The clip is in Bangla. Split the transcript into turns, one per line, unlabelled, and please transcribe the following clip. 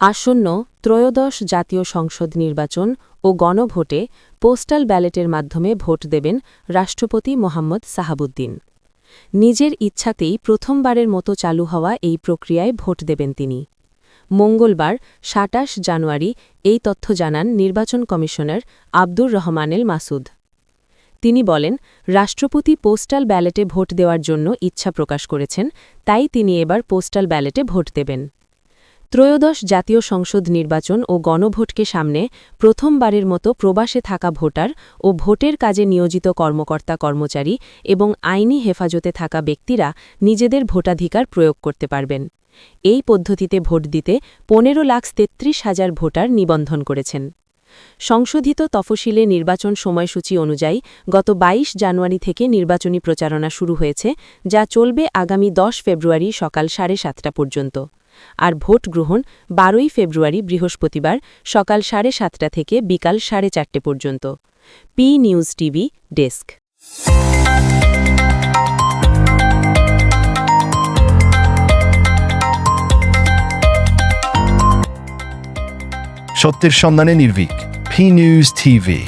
আসন্ন ত্রয়োদশ জাতীয় সংসদ নির্বাচন ও গণভোটে পোস্টাল ব্যালটের মাধ্যমে ভোট দেবেন রাষ্ট্রপতি মোহাম্মদ সাহাবুদ্দিন। নিজের ইচ্ছাতেই প্রথমবারের মতো চালু হওয়া এই প্রক্রিয়ায় ভোট দেবেন তিনি। মঙ্গলবার ২৭ জানুয়ারি এই তথ্য জানান নির্বাচন কমিশনার আব্দুর রহমানেল মাসুদ। তিনি বলেন, রাষ্ট্রপতি পোস্টাল ব্যালটে ভোট দেওয়ার জন্য ইচ্ছা প্রকাশ করেছেন, তাই তিনি এবার পোস্টাল ব্যালটে ভোট দেবেন। ত্রয়োদশ জাতীয় সংসদ নির্বাচন ও গণভোটকে সামনে প্রথমবারের মতো প্রবাসে থাকা ভোটার ও ভোটের কাজে নিয়োজিত কর্মকর্তা-কর্মচারী এবং আইনি হেফাজতে থাকা ব্যক্তিরা নিজেদের ভোটাধিকার প্রয়োগ করতে পারবেন। এই পদ্ধতিতে ভোট দিতে ১৫,৩৩,০০০ ভোটার নিবন্ধন করেছেন। সংশোধিত তফসিলে নির্বাচন সময়সূচি অনুযায়ী গত ২২ জানুয়ারি থেকে নির্বাচনী প্রচারণা শুরু হয়েছে, যা চলবে আগামী ১০ ফেব্রুয়ারি সকাল ৭:৩০ পর্যন্ত। আর ভোট গ্রহণ ১২ ফেব্রুয়ারি বৃহস্পতিবার সকাল ৭:৩০ থেকে বিকাল ৪:৩০ পর্যন্ত। P news TV desk.
সত্যের সন্ধানে নির্ভীক। P news TV.